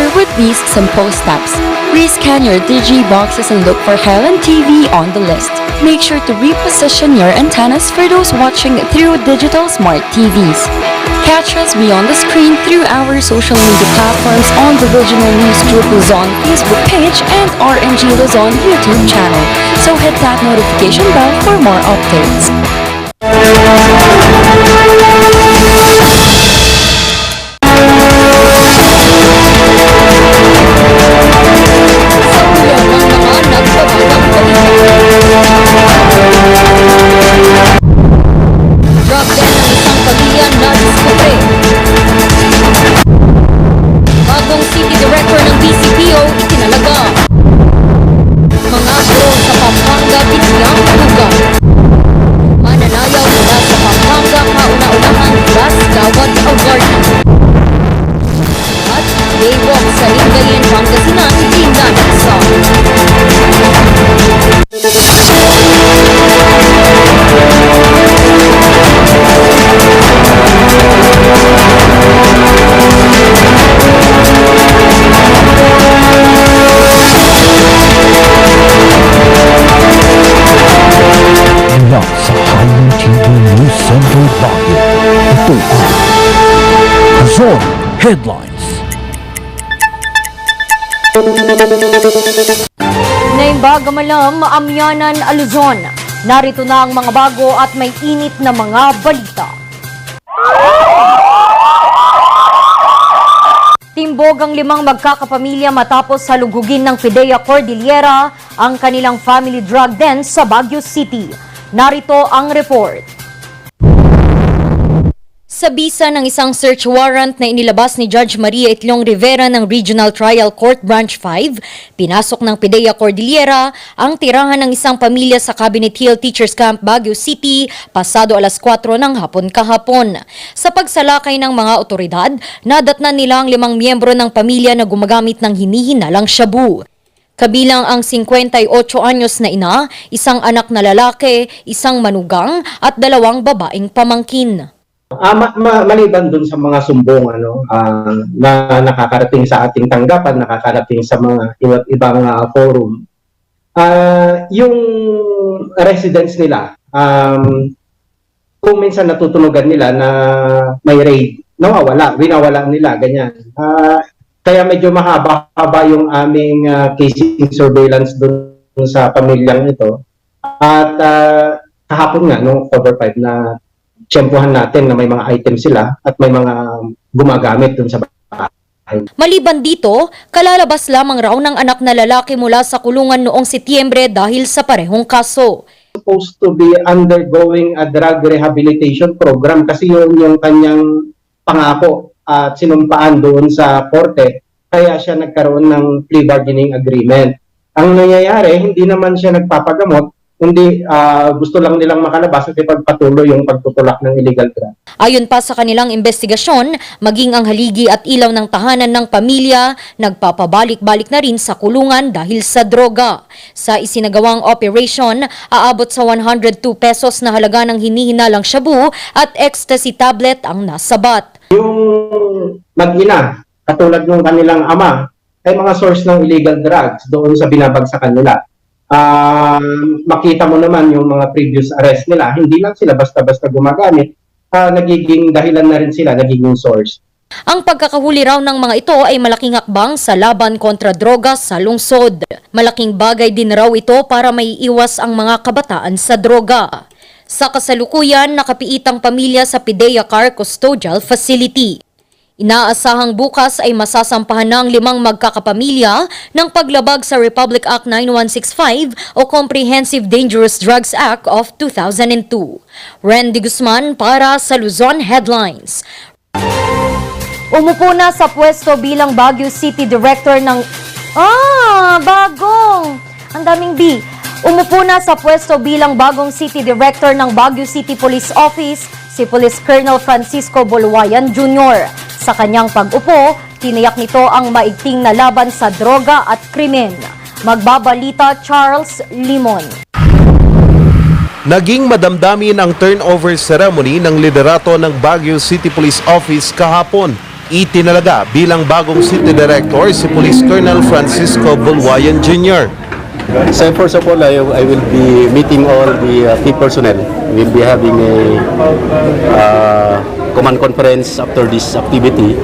register with these simple steps. Rescan your Digi boxes and look for Highland TV on the list. Make sure to reposition your antennas for those watching through digital smart TVs. Catch us beyond the screen through our social media platforms on the Regional News Group Luzon Facebook page and RNG Luzon YouTube channel. So hit that notification bell for more updates. Bagong City Director ng BCPO itinalaga. Mga guro sa Pampanga binigyang hulugan. Mananayaw mula sa Pampanga kauna-unahang Ras Gawad Award. At Daywalk sa Lingayen, Pangasinan, dinanaksa. Mula sa Highland TV News Center Baguio, ito ang Luzon Headlines. Naimbaga malam, Maamyanan, Luzon. Narito na ang mga bago at may init na mga balita. Timbog ang 5 magkakapamilya matapos halugugin ng PIDEA Cordillera ang kanilang family drug den sa Baguio City. Narito ang report. Sa bisa ng isang search warrant na inilabas ni Judge Maria Itlong Rivera ng Regional Trial Court Branch 5, pinasok ng PIDEA Cordillera ang tirahan ng isang pamilya sa Cabinet Hill Teachers Camp, Baguio City, pasado alas 4 ng hapon kahapon. Sa pagsalakay ng mga otoridad, nadatnan nila ang 5 miyembro ng pamilya na gumagamit ng hinihinalang shabu. Kabilang ang 58 anyos na ina, isang anak na lalaki, isang manugang at 2 babaeng pamangkin. Maliban dun sa mga sumbong na nakakarating sa ating tanggapan, nakakarating sa mga iba't ibang forum, yung residents nila, kung minsan natutunugan nila na may raid, winawala nila, ganyan. Kaya medyo mahaba-haba yung aming casing surveillance dun sa pamilyang ito. At kahapon nga, October 5 na tiyempuhan natin na may mga items sila at may mga gumagamit dun sa bahay. Maliban dito, kalalabas lamang raw ng anak na lalaki mula sa kulungan noong Setyembre dahil sa parehong kaso. Supposed to be undergoing a drug rehabilitation program kasi yun yung kanyang pangako at sinumpaan doon sa korte, kaya siya nagkaroon ng plea bargaining agreement. Ang nangyayari, hindi naman siya nagpapagamot, hindi gusto lang nilang makalabas at ipagpatuloy yung pagtutulak ng illegal drug. Ayon pa sa kanilang investigasyon, maging ang haligi at ilaw ng tahanan ng pamilya nagpapabalik-balik na rin sa kulungan dahil sa droga. Sa isinagawang operation, aabot sa 102 pesos na halaga ng hinihinalang shabu at ecstasy tablet ang nasabat. Yung mag-ina, katulad ng kanilang ama, ay mga source ng illegal drugs doon sa binabagsakan nila. Makita mo naman yung mga previous arrest nila, hindi lang sila basta-basta gumagamit, nagiging dahilan na rin sila, nagiging source. Ang pagkakahuli raw ng mga ito ay malaking hakbang sa laban kontra droga sa lungsod. Malaking bagay din raw ito para maiiwas ang mga kabataan sa droga. Sa kasalukuyan, nakapiitang pamilya sa PIDEA Car Custodial Facility. Inaasahang bukas ay masasampahan ng 5 magkakapamilya ng paglabag sa Republic Act 9165 o Comprehensive Dangerous Drugs Act of 2002. Randy Guzman para sa Luzon Headlines. Umupo na sa pwesto bilang Baguio City Director ng... bagong! Ang daming B. Umupo na sa pwesto bilang bagong City Director ng Baguio City Police Office si Police Colonel Francisco Boluwayan Jr. Sa kanyang pag-upo, tiniyak nito ang maigting na laban sa droga at krimen. Magbabalita Charles Limon. Naging madamdamin ang turnover ceremony ng liderato ng Baguio City Police Office kahapon. Itinalaga bilang bagong City Director si Police Colonel Francisco Bulwayan Jr. So first of all, I will be meeting all the key personnel. We'll be having a command conference after this activity.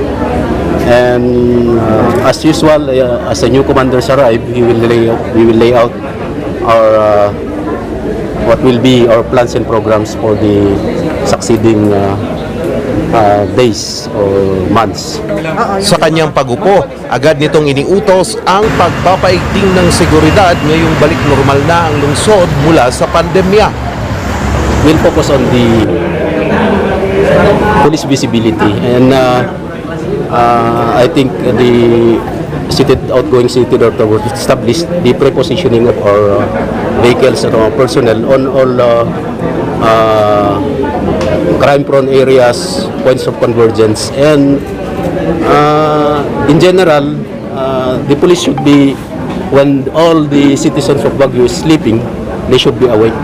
And as usual, as the new commanders arrive, we will lay out our what will be our plans and programs for the succeeding days or months. Sa kanyang pagupo, agad nitong iniutos ang pagpapaigting ng seguridad ngayong balik normal na ang lungsod mula sa pandemya. We'll focus on the police visibility, and I think the outgoing city director will establish the prepositioning of our vehicles and our personnel on all crime-prone areas, points of convergence, and in general, the police should be, when all the citizens of Baguio is sleeping, they should be awake.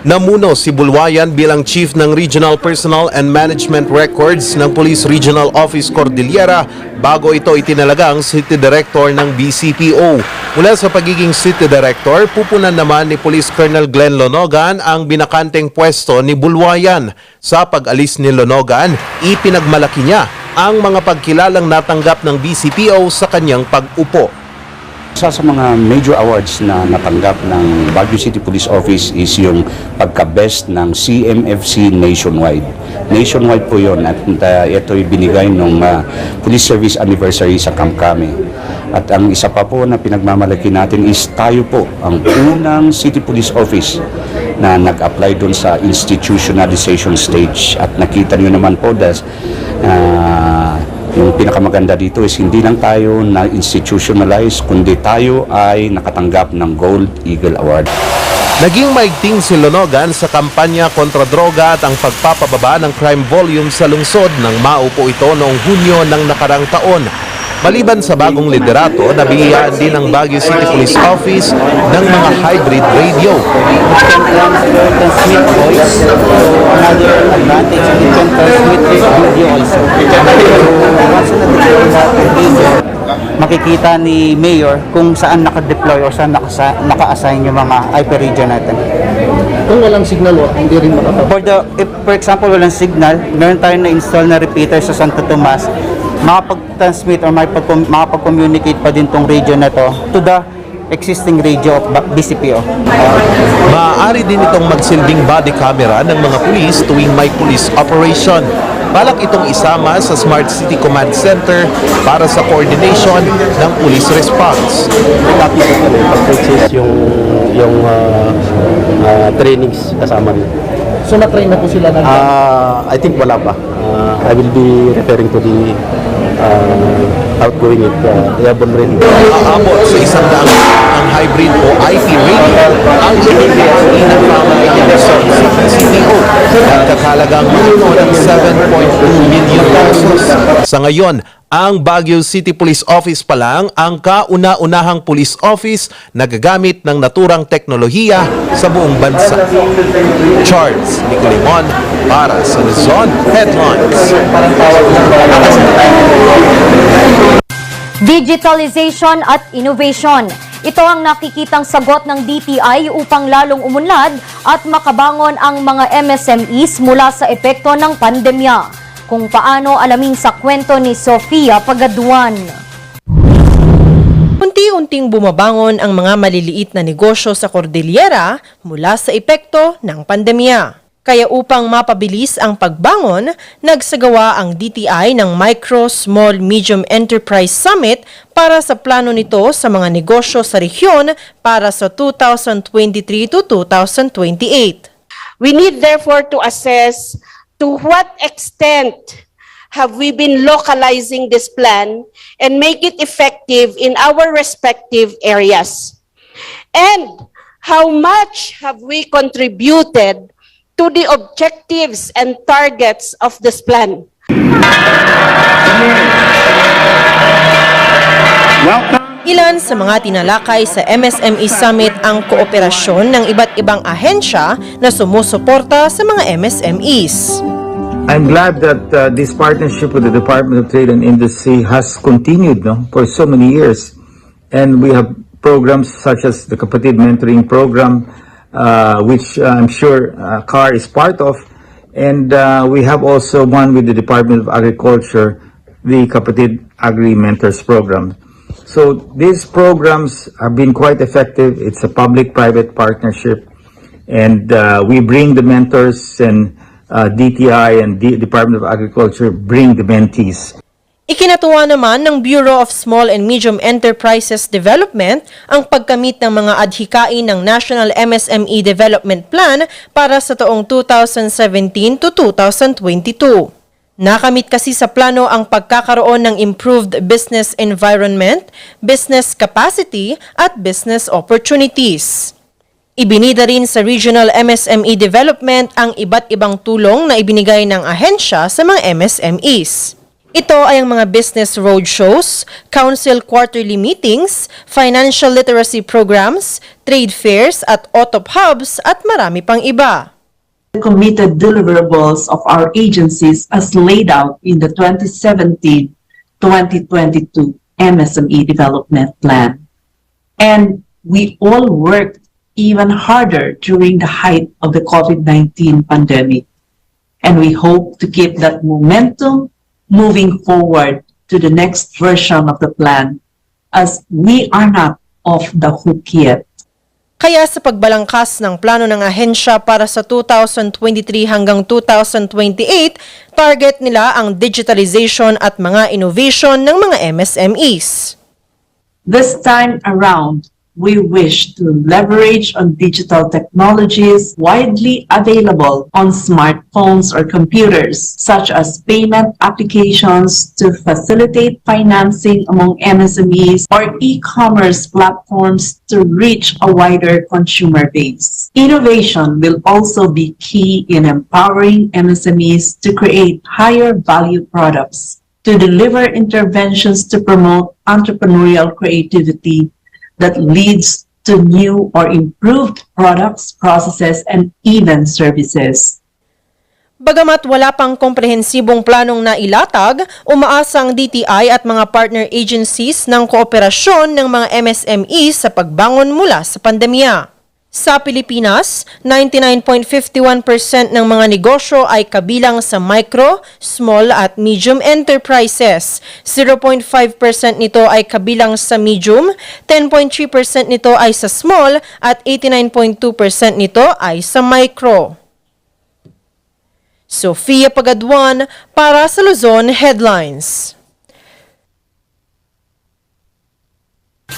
Namuno si Bulwayan bilang Chief ng Regional Personnel and Management Records ng Police Regional Office Cordillera bago ito itinalagang City Director ng BCPO. Mula sa pagiging City Director, pupunan naman ni Police Colonel Glenn Lonogan ang binakanteng pwesto ni Bulwayan. Sa pag-alis ni Lonogan, ipinagmalaki niya ang mga pagkilalang natanggap ng BCPO sa kanyang pag-upo. Isa sa mga major awards na natanggap ng Baguio City Police Office is yung pagka-best ng CMFC Nationwide. Nationwide po yun at ito'y binigay ng Police Service Anniversary sa Kamkame. At ang isa pa po na pinagmamalaki natin is tayo po ang unang City Police Office na nag-apply doon sa institutionalization stage. At nakita nyo naman po yung pinakamaganda dito is hindi lang tayo na-institutionalize, kundi tayo ay nakatanggap ng Gold Eagle Award. Naging maigting si Lonogan sa kampanya kontra droga at ang pagpapababa ng crime volume sa lungsod nang maupo ito noong Hunyo ng nakarang taon. Maliban sa bagong liderato, nabihiyaan din ng Baguio City Police Office ng mga hybrid radio. Transmit voice, so another advantage, it can transmit this video also. Once na video, makikita ni Mayor kung saan naka-deploy o saan naka-assign yung mga IP radio natin. Kung walang signal, hindi rin makakapag. If for example walang signal, meron tayong na-install na repeater sa Santo Tomas, makapag-transmit o makapag-communicate pa din tong radio na to to the existing radio of BCPO. Maaari din itong magsilbing body camera ng mga pulis tuwing may police operation. Balak itong isama sa Smart City Command Center para sa coordination ng police response. Tapos pag-purchase yung trainings kasama niyo. So na-train na po sila ng I think wala pa. I will be referring to the outgoing airborne radio. Aabot sa 100 ang hybrid o IP radio ang ipinili ng pamamagitan sa CCTO at kakalagang mahigit ng 7.2 million pesos. Sa ngayon, ang Baguio City Police Office pa lang ang kauna-unahang police office na gagamit ng naturang teknolohiya sa buong bansa. Charles Nicolimon para sa Luzon Headlines. Digitalization at innovation. Ito ang nakikitang sagot ng DTI upang lalong umunlad at makabangon ang mga MSMEs mula sa epekto ng pandemya. Kung paano, alamin sa kwento ni Sofia Pagaduan. Unti-unting bumabangon ang mga maliliit na negosyo sa Cordillera mula sa epekto ng pandemya. Kaya upang mapabilis ang pagbangon, nagsagawa ang DTI ng Micro, Small, Medium Enterprise Summit para sa plano nito sa mga negosyo sa rehiyon para sa 2023 to 2028. We need therefore to assess to what extent have we been localizing this plan and make it effective in our respective areas? And how much have we contributed to the objectives and targets of this plan? Ilan sa mga tinalakay sa MSME Summit ang kooperasyon ng iba't ibang ahensya na sumusuporta sa mga MSMEs. I'm glad that this partnership with the Department of Trade and Industry has continued for so many years. And we have programs such as the Kapatid Mentoring Program, which I'm sure CAR is part of. And we have also one with the Department of Agriculture, the Kapatid Agri Mentors Program. So these programs have been quite effective. It's a public-private partnership. And we bring the mentors, and DTI and the Department of Agriculture bring the mentees. Ikinatuwa naman ng Bureau of Small and Medium Enterprises Development ang pagkamit ng mga adhikain ng National MSME Development Plan para sa taong 2017 to 2022. Nakamit kasi sa plano ang pagkakaroon ng improved business environment, business capacity at business opportunities. Ibinida rin sa Regional MSME Development ang iba't ibang tulong na ibinigay ng ahensya sa mga MSMEs. Ito ay ang mga business roadshows, council quarterly meetings, financial literacy programs, trade fairs at OTOP hubs at marami pang iba. Committed deliverables of our agencies as laid out in the 2017-2022 MSME Development Plan. And we all worked even harder during the height of the COVID-19 pandemic. And we hope to keep that momentum moving forward to the next version of the plan, as we are not off the hook yet. Kaya sa pagbalangkas ng plano ng ahensya para sa 2023 hanggang 2028, target nila ang digitalization at mga innovation ng mga MSMEs. This time around, we wish to leverage on digital technologies widely available on smartphones or computers, such as payment applications to facilitate financing among MSMEs or e-commerce platforms to reach a wider consumer base. Innovation will also be key in empowering MSMEs to create higher value products, to deliver interventions to promote entrepreneurial creativity that leads to new or improved products, processes, and even services. Bagamat wala pang komprehensibong planong nailatag, umaasa ang DTI at mga partner agencies ng kooperasyon ng mga MSME sa pagbangon mula sa pandemya. Sa Pilipinas, 99.51% ng mga negosyo ay kabilang sa micro, small at medium enterprises. 0.5% nito ay kabilang sa medium, 10.3% nito ay sa small at 89.2% nito ay sa micro. Sofia Pagaduan para sa Luzon Headlines.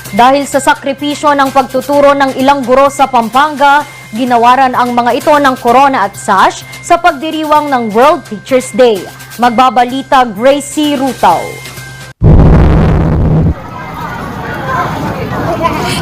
Dahil sa sakripisyo ng pagtuturo ng ilang guro sa Pampanga, ginawaran ang mga ito ng Corona at SASH sa pagdiriwang ng World Teachers Day. Magbabalita Gracie Rutaw.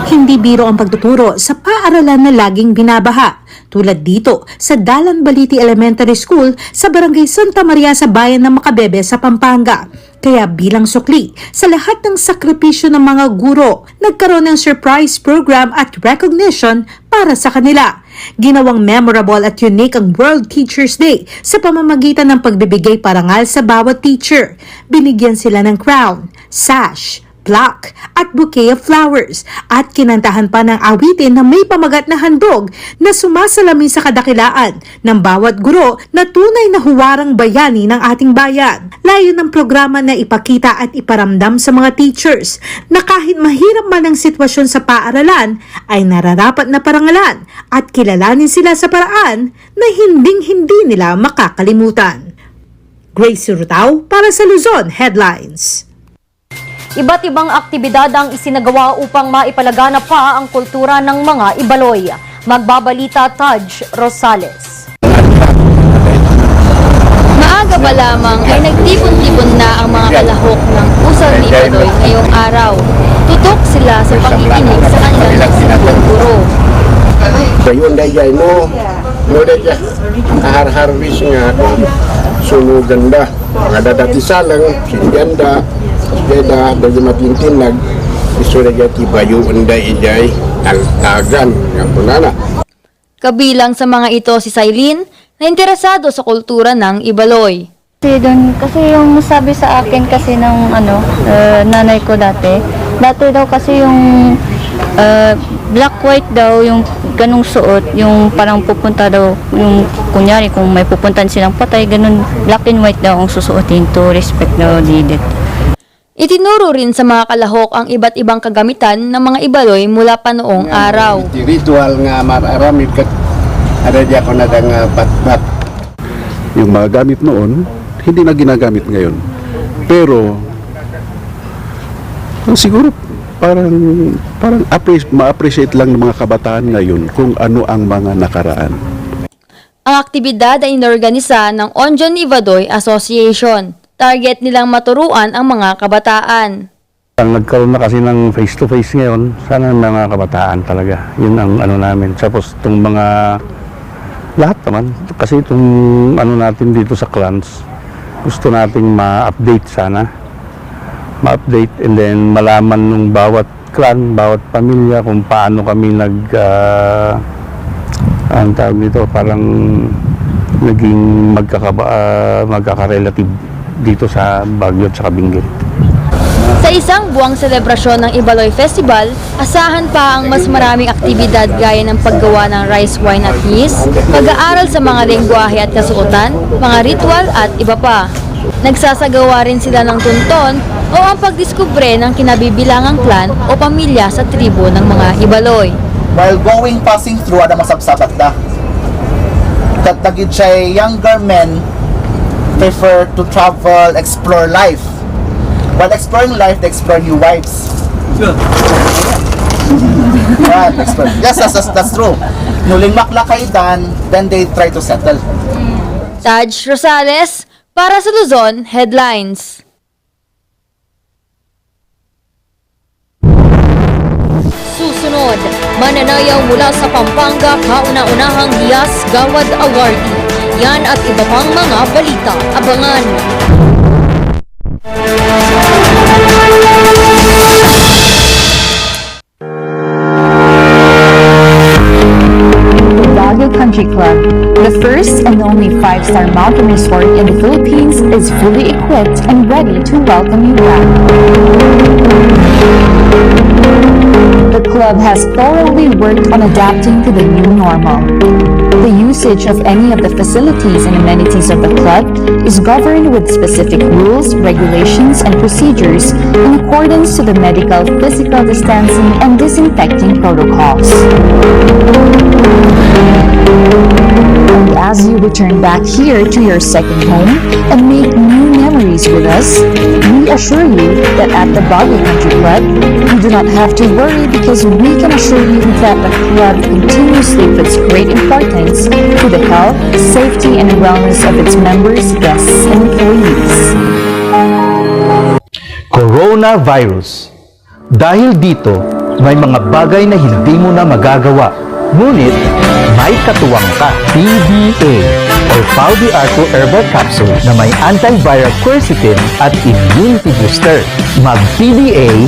Hindi biro ang pagtuturo sa paaralan na laging binabaha. Tulad dito sa Dalan Baliti Elementary School sa Barangay Santa Maria sa bayan ng Macabebe sa Pampanga. Kaya bilang sukli sa lahat ng sakripisyo ng mga guro, nagkaroon ng surprise program at recognition para sa kanila. Ginawang memorable at unique ang World Teachers Day sa pamamagitan ng pagbibigay parangal sa bawat teacher. Binigyan sila ng crown, sash, plaque at bouquet of flowers at kinantahan pa ng awitin na may pamagat na handog na sumasalamin sa kadakilaan ng bawat guro na tunay na huwarang bayani ng ating bayan. Layo ng programa na ipakita at iparamdam sa mga teachers na kahit mahirap man ang sitwasyon sa paaralan ay nararapat na parangalan at kilalanin sila sa paraan na hinding-hindi nila makakalimutan. Gracie Rutaw para sa Luzon Headlines. Iba't ibang aktibidad ang isinagawa upang maipalaganap pa ang kultura ng mga Ibaloy. Magbabalita Taj Rosales. Maaga pa lamang ay nagtipon-tipon na ang mga kalahok ng pusal ni Ibaloy ngayong araw. Tutok sila sa pakikinig sa kanilang sinabong guro. Dayon dayay mo dayay kahar-harwis nga sunugan da mga dadati salang singganda Deda dari matintinag isura jati bayu unday ijay taltagan nga punana. Kabilang sa mga ito si Sailin, na interesado sa kultura ng Ibaloy. Kasi yung sabi sa akin kasi ng nanay ko dati daw kasi yung black white daw yung ganung suot, yung parang pupunta daw, yung kunyari kung may pupuntan silang patay, ganun black and white daw ang susuotin to respect daw needed. Itinuro rin sa mga kalahok ang iba't ibang kagamitan ng mga Ibaloy mula pa noong araw. Ritual nga mararamid kat ada di ako na patbat. Yung mga gamit noon, hindi na ginagamit ngayon. Pero siguro parang ma-appreciate lang ng mga kabataan ngayon kung ano ang mga nakaraan. Ang aktibidad ay inorganisa ng Onjon Ivadoy Association. Target nilang maturuan ang mga kabataan. Nagkaroon na kasi ng face-to-face ngayon, sana ng mga kabataan talaga. Yun ang namin. Tapos itong mga lahat naman, kasi itong natin dito sa clans, gusto nating ma-update sana. Ma-update and then malaman ng bawat clan, bawat pamilya kung paano kami ang tawag dito, parang naging magkaka-relative dito sa Baguio at sa Benguet. Sa isang buwang selebrasyon ng Ibaloy Festival, asahan pa ang mas maraming aktibidad gaya ng paggawa ng rice wine at yeast, pag-aaral sa mga lengguwahe at kasuotan, mga ritual at iba pa. Nagsasagawa rin sila ng tunton o ang pagdiskubre ng kinabibilangang clan o pamilya sa tribo ng mga Ibaloy. While passing through, ada masabsabat da. Tatagid siya younger men prefer to travel, explore life. While exploring life, they explore new wives. Right, explore. Yes, that's true. Nuling maklakay then they try to settle. Taj Rosales, para sa Luzon Headlines. Susunod, mananayaw mula sa Pampanga, kauna-unahang Hiyas Gawad Awardee. Yan at iba pang mga balita. Abangan! Baguio Country Club, the first and only 5-star mountain resort in the Philippines, is fully equipped and ready to welcome you back. The club has thoroughly worked on adapting to the new normal. The usage of any of the facilities and amenities of the club is governed with specific rules, regulations, and procedures in accordance to the medical, physical distancing, and disinfecting protocols. And as you return back here to your second home and make new memories with us, we assure you that at the Baguio Country Club, you do not have to worry because we can assure you that the club continuously puts great importance to the health, safety, and wellness of its members, guests, and employees. Coronavirus. Dahil dito, may mga bagay na hindi mo na magagawa. Ngunit, may katuwang ka. PDA or Pau de Arco Herbal Capsule na may antiviral quercetin at immunity booster. Mag-PDA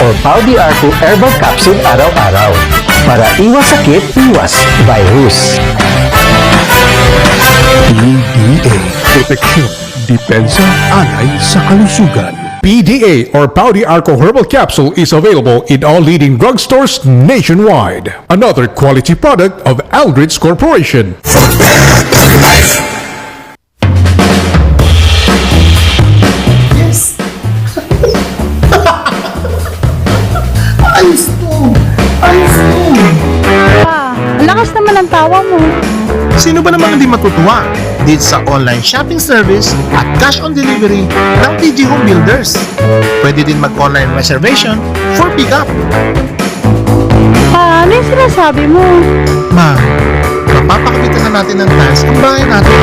or Pau de Arco Herbal Capsule araw-araw. Para iwas sakit, iwas virus. PDA. Proteksyon, depensa, alay sa kalusugan. PDA or Pau de Arco Herbal Capsule is available in all leading drugstores nationwide. Another quality product of Aldrich Corporation. For better life. Yes. Ayos to. Ayos to. Ang lakas naman ang tawa mo. Sino ba namang hindi matutuwa dito sa online shopping service at cash on delivery ng TG Home Builders? Pwede din mag-online reservation for pickup. Ano yung sinasabi mo? Ma'am, mapapakapitan na natin ng tiles ang bahay natin.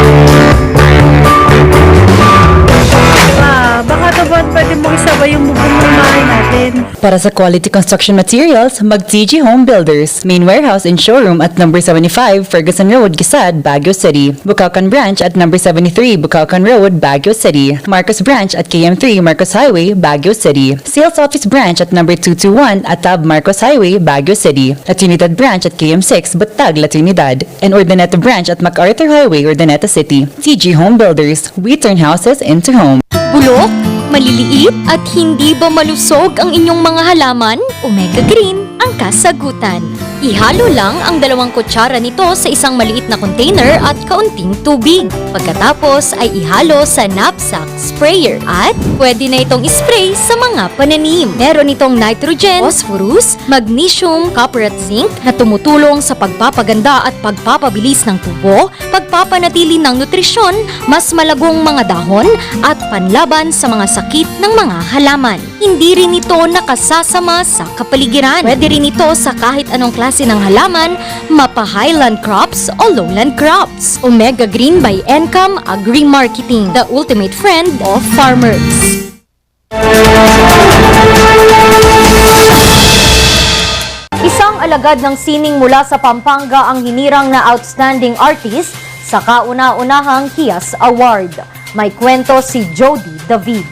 Baka naman pwede mo isabay yung bubong ng bahay natin. Para sa quality construction materials, mag-TG Home Builders. Main warehouse and showroom at number 75 Ferguson Road, Gisad, Baguio City. Bukakan Branch at number 73 Bukakan Road, Baguio City. Marcos Branch at KM3 Marcos Highway, Baguio City. Sales Office Branch at number 221 Atab Marcos Highway, Baguio City. La Trinidad Branch at KM6 Batag, La Trinidad. And Urdaneta Branch at MacArthur Highway, Urdaneta City. TG Home Builders. We turn houses into home. Bulok, maliliit at hindi ba malusog ang inyong mga halaman? Omega Green ang kasagutan. Ihalo lang ang 2 kutsara nito sa isang maliit na container at kaunting tubig. Pagkatapos ay ihalo sa knapsack sprayer at pwede na itong ispray sa mga pananim. Meron itong nitrogen, phosphorus, magnesium, copper at zinc na tumutulong sa pagpapaganda at pagpapabilis ng tubo, pagpapanatili ng nutrisyon, mas malagong mga dahon at panlaban sa mga sakit ng mga halaman. Hindi rin ito nakasasama sa kapaligiran. Pwede rin ito sa kahit anong klase ng halaman, mapa highland crops o lowland crops. Omega Green by Encam Agri-Marketing, the ultimate friend of farmers. Isang alagad ng sining mula sa Pampanga ang hinirang na outstanding artist sa kauna-unahang HIAS Award. May kwento si Jody David.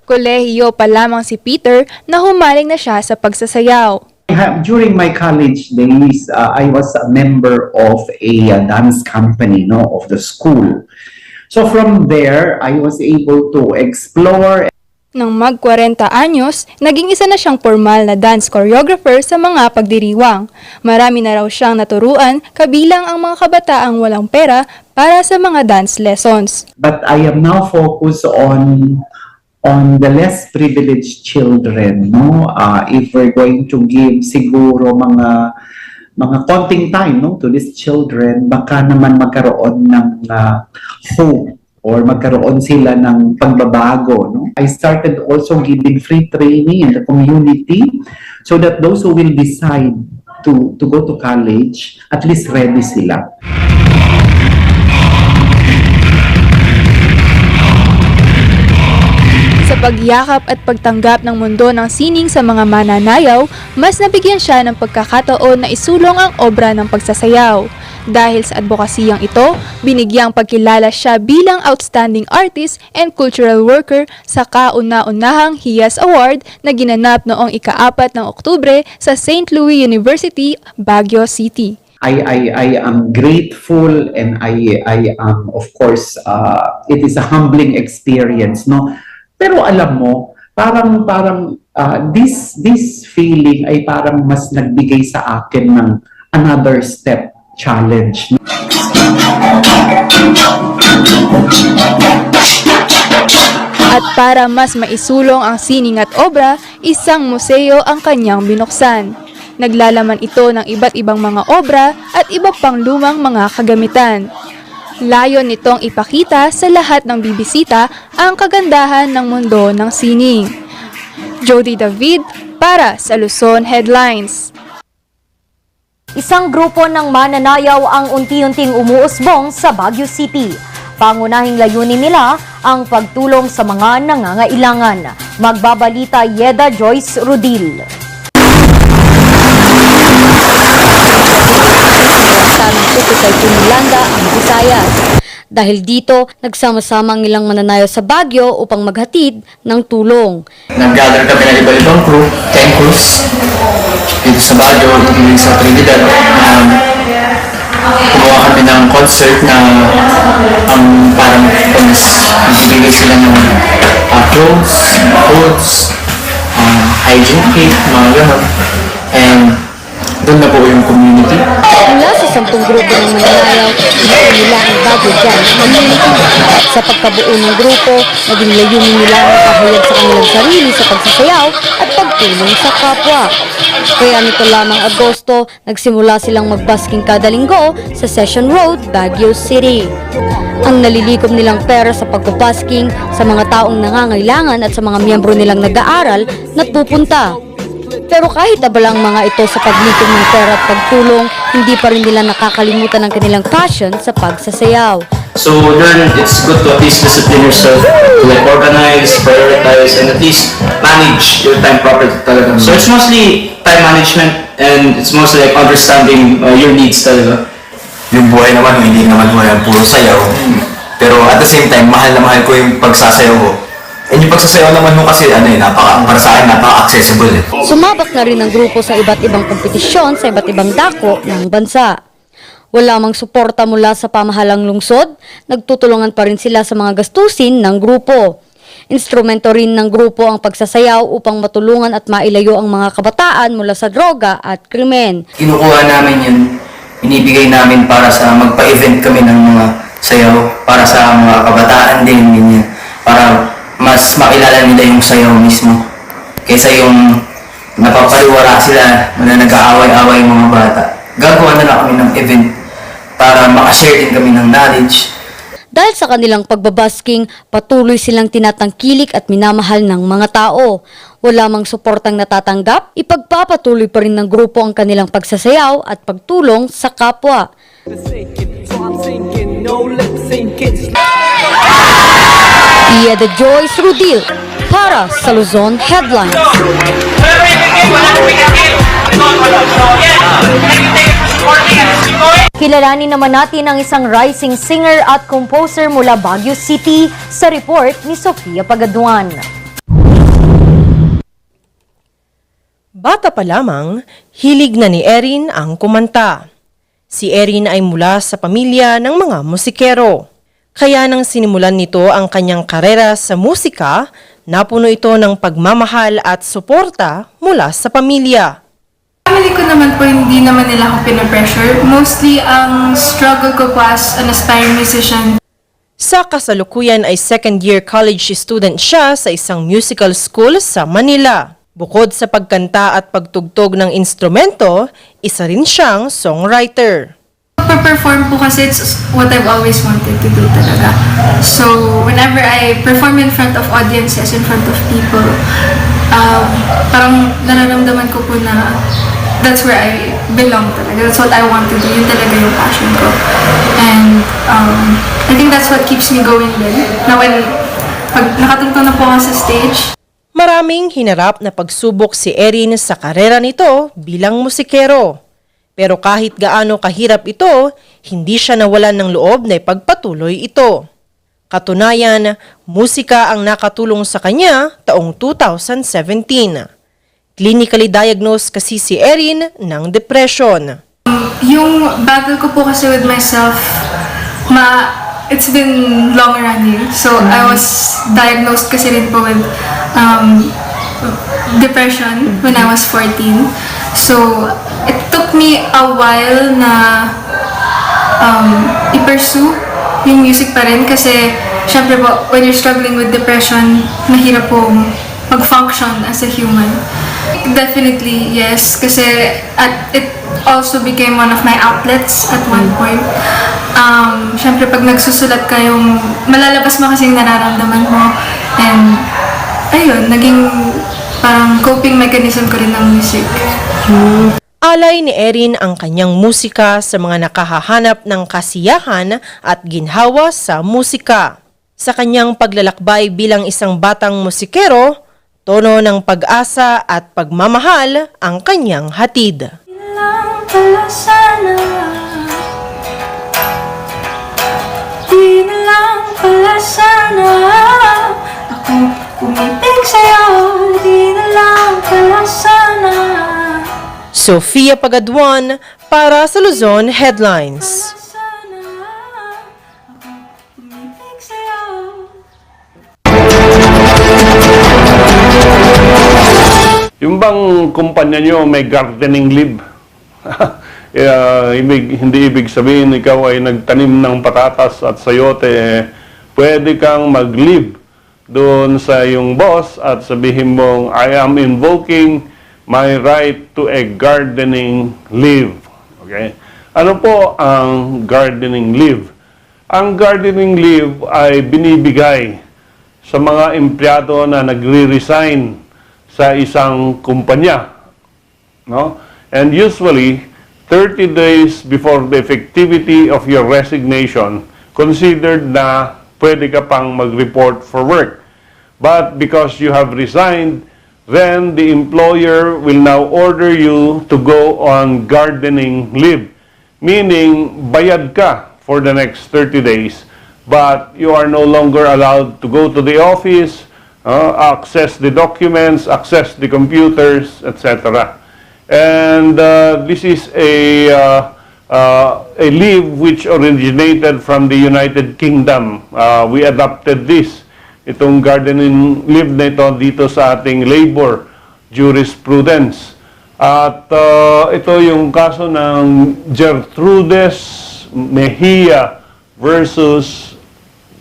Kolehiyo pa lamang si Peter na humaling na siya sa pagsasayaw. During my college days, I was a member of a dance company, of the school. So from there, I was able to explore. Nang mag-40 anyos, naging isa na siyang formal na dance choreographer sa mga pagdiriwang. Marami na raw siyang naturuan, kabilang ang mga kabataang walang pera para sa mga dance lessons. But I am now focused on the less privileged children, if we're going to give siguro mga konting time, to these children, baka naman magkaroon ng hope or magkaroon sila ng pagbabago. I started also giving free training in the community so that those who will decide to go to college, at least ready sila. Sa pagyakap at pagtanggap ng mundo ng sining sa mga mananayaw, mas nabigyan siya ng pagkakataon na isulong ang obra ng pagsasayaw. Dahil sa advokasiyang ito, binigyang pagkilala siya bilang Outstanding Artist and Cultural Worker sa kauna-unahang HIAS Award na ginanap noong ika-4 ng Oktubre sa St. Louis University, Baguio City. I am grateful and I am, of course, it is a humbling experience, Pero alam mo, parang this feeling ay parang mas nagbigay sa akin ng another step challenge. At para mas maisulong ang sining at obra, isang museo ang kanyang binuksan. Naglalaman ito ng iba't ibang mga obra at iba pang lumang mga kagamitan. Layon nitong ipakita sa lahat ng bibisita ang kagandahan ng mundo ng sining. Jody David para sa Luzon Headlines. Isang grupo ng mananayaw ang unti-unting umuusbong sa Baguio City. Pangunahing layunin nila ang pagtulong sa mga nangangailangan. Magbabalita Yeda Joyce Rudil. Tanang ito kay Punilanda ang Visayas. Dahil dito, nagsama-sama ang ilang mananayaw sa Baguio upang maghatid ng tulong. Nag-gather kami ng iba-ibang crew, 10 crews, dito sa Baguio, dito sa Trinidad. Gumawa kami ng concert na parang nagbibigay sila ng clothes, foods, hygiene kit, mga gano'n. And doon na po yung community. Mula sa 10 grupo ng mananayaw, ito nila ang Baguio Dance Community. Sa pagkabuo ng grupo, naging layunin nila ang kahayag sa kanilang sarili sa pagsasayaw at pagtulong sa kapwa. Kaya nito lamang Agosto, nagsimula silang magbasking kada linggo sa Session Road, Baguio City. Ang nalilikom nilang pera sa pagbabasking sa mga taong nangangailangan at sa mga miyembro nilang nag-aaral na pupunta. Pero kahit abala ang mga ito sa paglikom ng pera at pagtulong, hindi pa rin nila nakakalimutan ang kanilang passion sa pagsasayaw. So learn, it's good to at least discipline yourself, to like organize, prioritize, and at least manage your time properly talaga. So it's mostly time management and it's mostly like understanding your needs talaga. Yung buhay naman, hindi naman buhay ang puro sayaw. Pero at the same time, mahal na mahal ko yung pagsasayaw ko. And yung pagsasayaw naman mo kasi, para sa akin, napaka-accessible eh. Sumabak na rin ang grupo sa iba't ibang kompetisyon sa iba't ibang dako ng bansa. Wala mang suporta mula sa pamahalang lungsod, nagtutulungan pa rin sila sa mga gastusin ng grupo. Instrumento rin ng grupo ang pagsasayaw upang matulungan at mailayo ang mga kabataan mula sa droga at krimen. Kinukuha namin yun, binibigay namin para sa magpa-event kami ng mga sayaw, para sa mga kabataan din, ganyan. Para mas makilala nila yung sayaw mismo. Kaysa yung napapaliwala sila, nag-aaway-aaway yung mga bata. Gagawa na lang kami ng event para makashare din kami ng knowledge. Dahil sa kanilang pagbabasking, patuloy silang tinatangkilik at minamahal ng mga tao. Wala mang suportang natatanggap, ipagpapatuloy pa rin ng grupo ang kanilang pagsasayaw at pagtulong sa kapwa. Iya de Joyce Rudil para sa Luzon Headlines. Kilalanin naman natin ang isang rising singer at composer mula Baguio City sa report ni Sofia Pagaduan. Bata pa lamang, hilig na ni Erin ang kumanta. Si Erin ay mula sa pamilya ng mga musikero. Kaya nang sinimulan nito ang kanyang karera sa musika, napuno ito ng pagmamahal at suporta mula sa pamilya. Family ko naman po, hindi naman nila ako pinapressure. Mostly, ang struggle ko po as an aspiring musician. Sa kasalukuyan ay second-year college student siya sa isang musical school sa Manila. Bukod sa pagkanta at pagtugtog ng instrumento, isa rin siyang songwriter. Perform po kasi it's what I've always wanted to do talaga. So, whenever I perform in front of audiences, in front of people, parang nararamdaman ko po na that's where I belong talaga. That's what I want to do. Yun talaga yung passion ko. And I think that's what keeps me going din. Na pag nakatungtong na po ako sa stage, Maraming hinarap na pagsubok si Erin sa karera nito bilang musikero. Pero kahit gaano kahirap ito, hindi siya nawalan ng loob na ipagpatuloy ito. Katunayan, musika ang nakatulong sa kanya taong 2017. Clinically diagnosed kasi si Erin ng depression. yung battle ko po kasi with myself, it's been long running. So, I was diagnosed kasi rin po with depression when I was 14. So, it took me a while na i-pursue yung music pa rin kasi syempre po, when you're struggling with depression, mahirap po mag-function as a human. Definitely, yes. Kasi it also became one of my outlets at one point. Syempre, pag nagsusulat ka, yung malalabas mo kasi yung nararamdaman mo. And, ayun, naging parang coping mechanism ko rin ng music. Alay ni Erin ang kanyang musika sa mga nakahahanap ng kasiyahan at ginhawa sa musika. Sa kanyang paglalakbay bilang isang batang musikero, tono ng pag-asa at pagmamahal ang kanyang hatid. Di na lang pala sana ako pumipig sa'yo. Di na lang pala sana. Sofia Pagaduan para sa Luzon Headlines. Yung bang kumpanya nyo may gardening leave? Hindi ibig sabihin ikaw ay nagtanim ng patatas at sayote, pwede kang mag-leave doon sa iyong boss at sabihin mong, I am invoking my right to a gardening leave. Okay? Ano po ang gardening leave? Ang gardening leave ay binibigay sa mga empleyado na nagre-resign sa isang kumpanya. No? And usually, 30 days before the effectivity of your resignation, considered na pwede ka pang mag-report for work. But because you have resigned, then the employer will now order you to go on gardening leave, meaning bayad ka for the next 30 days, but you are no longer allowed to go to the office, access the documents, access the computers, etc. And this is a leave which originated from the United Kingdom. We adopted this, itong gardening leave na ito dito sa ating labor jurisprudence. At ito yung kaso ng Gertrudes Mejia versus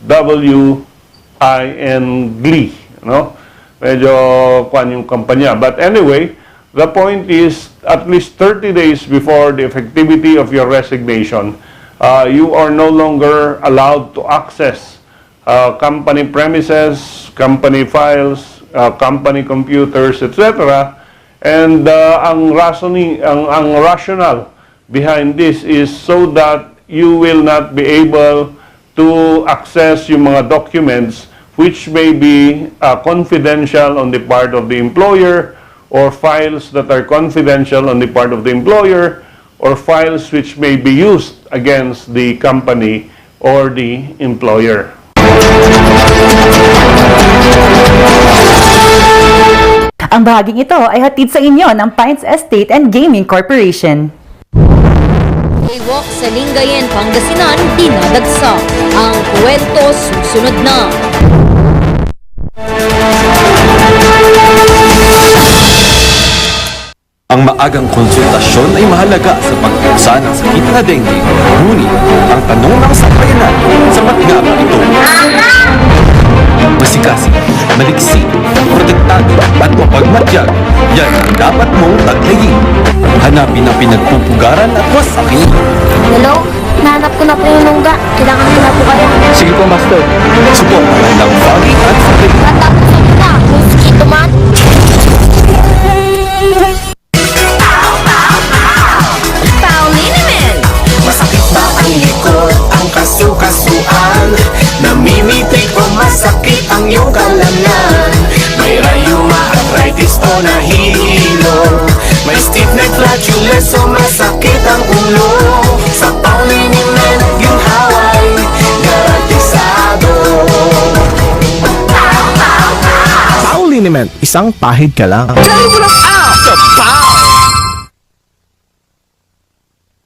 W.I.N. Glee. No? Medyo kwan yung kampanya. But anyway, the point is, at least 30 days before the effectivity of your resignation, you are no longer allowed to access company premises, company files, company computers, etc. And ang rationale behind this is so that you will not be able to access yung mga documents which may be confidential on the part of the employer, or files that are confidential on the part of the employer, or files which may be used against the company or the employer. Ang bahaging ito ay hatid sa inyo ng Pines Estate and Gaming Corporation. Baywalk sa Lingayen, Pangasinan, dinadagsa. Ang kwento susunod na. Ang maagang konsultasyon ay mahalaga sa pagkusa ng sakit na dengue. Ngunit, ang tanong ng sambayanan, sapat nga ba ito? Masikasi, maliksi, protektado at mapagmatyag, yan ang dapat mong taglayin. Hanapin ang pinagpupugaran at wasakin. Hello? Nahanap ko na po yung lungga. Kailangan nyo na po kayo. Sige po, Master. Suportahan ng Foggy at Foggy. Matapos na kita. Mosquito man. Masakit ba ang likod, ang kasu-kasuan? Namimitig o masakit ang iyong kalamnan? May rayuma, arthritis o nahihilo? May stiff neck, flatulence o masakit ang ulo? Sa Pauliniment, ginhaway, garantisado. Pauliniment, isang pahid ka lang. Try mo lang out sa Pau!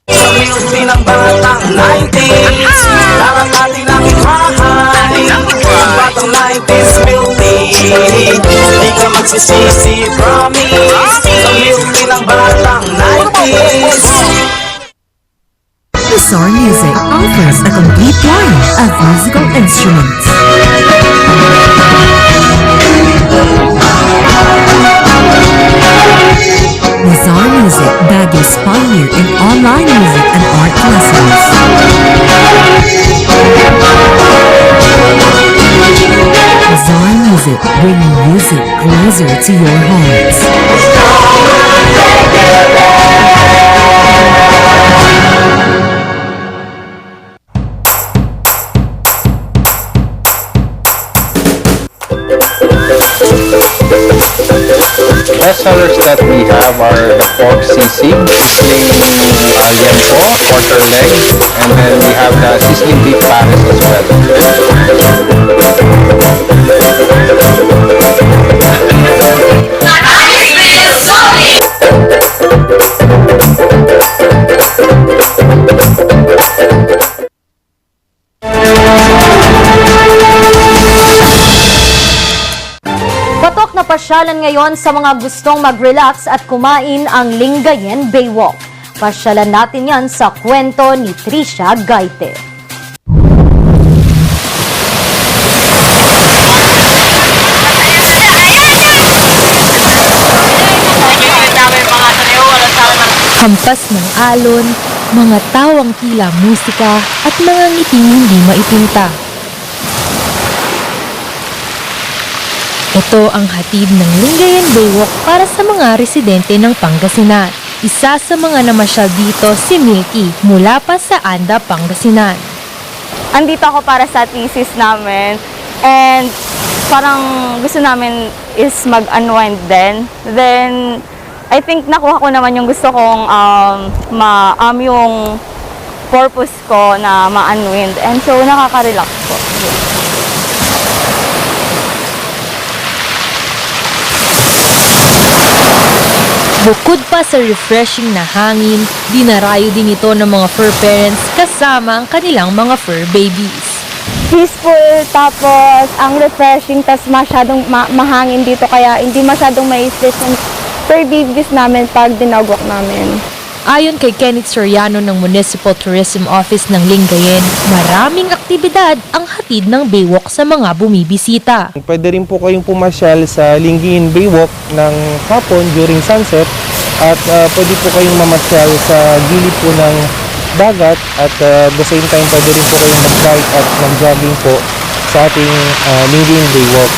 Sa milky ng batang 90s, parang ating langit mahay. Ang batang 90s milky, di ka magsisisi, promise. Sa milky ng batang 90s. Bizarre Music offers a complete line of musical instruments. Bizarre Music, Baguio's pioneer in online music and art lessons. Bizarre Music, bringing music closer to your hearts. Bestsellers that we have are the pork sisig, sizzling liempo, quarter leg, and then we have the sizzling beef pares as well. Patok na pasyalan ngayon sa mga gustong mag-relax at kumain ang Lingayen Baywalk. Pasyalan natin yan sa kwento ni Trisha Gaite. Hampas ng alon, mga tawang tila musika at mga ngiting hindi maipinta. Ito ang hatid ng Lingayen Baywalk para sa mga residente ng Pangasinan. Isa sa mga namasyal dito si Milky mula pa sa Anda, Pangasinan. Andito ako para sa thesis namin and parang gusto namin is mag-unwind din. Then, I think nakuha ko naman yung gusto kong yung purpose ko na ma-unwind. And so, nakaka-relax po. Bukod pa sa refreshing na hangin, dinarayo din ito ng mga fur parents kasama ang kanilang mga fur babies. Peaceful, tapos ang refreshing, tapos masyadong mahangin dito kaya hindi masyadong mai-stress yung fur babies namin pag dinagwalk namin. Ayon kay Kenneth Soriano ng Municipal Tourism Office ng Lingayen, maraming aktibidad ang hatid ng Baywalk sa mga bumibisita. Pwede rin po kayong pumasyal sa Lingayen Baywalk ng hapon during sunset at pwede po kayong mamasyal sa gilid po ng dagat at the same time pwede rin po kayong mag-bike at mag-jogging po sa ating Lingayen Baywalk.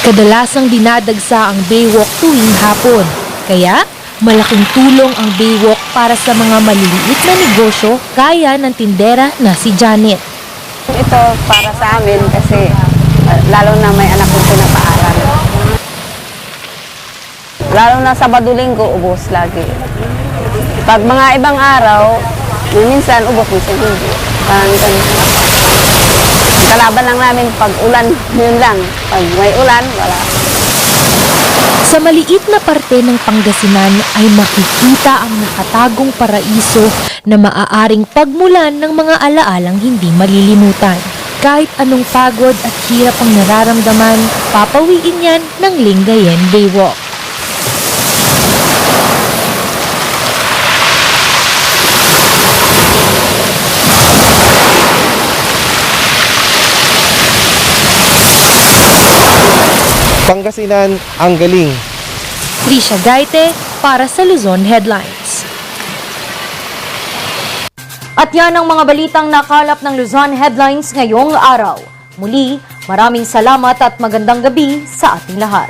Kadalasang dinadagsa ang Baywalk tuwing hapon. Kaya, malaking tulong ang Baywalk para sa mga maliliit na negosyo gaya ng tindera na si Janet. Ito para sa amin kasi lalo na may anak kong pinapaaral. Lalo na Sabado-Linggo, ubos lagi. Pag mga ibang araw, minsan ubos, minsan hindi. Kalaban lang namin pag ulan, yun lang. Pag may ulan, wala. Sa maliit na parte ng Pangasinan ay makikita ang nakatagong paraiso na maaaring pagmulan ng mga alaalang hindi malilimutan. Kahit anong pagod at hirap ang nararamdaman, papawiin yan ng Lingayen Baywalk. Pangasinan, ang galing. Trisha Gaite para sa Luzon Headlines. At yan ang mga balitang nakalap ng Luzon Headlines ngayong araw. Muli, maraming salamat at magandang gabi sa ating lahat.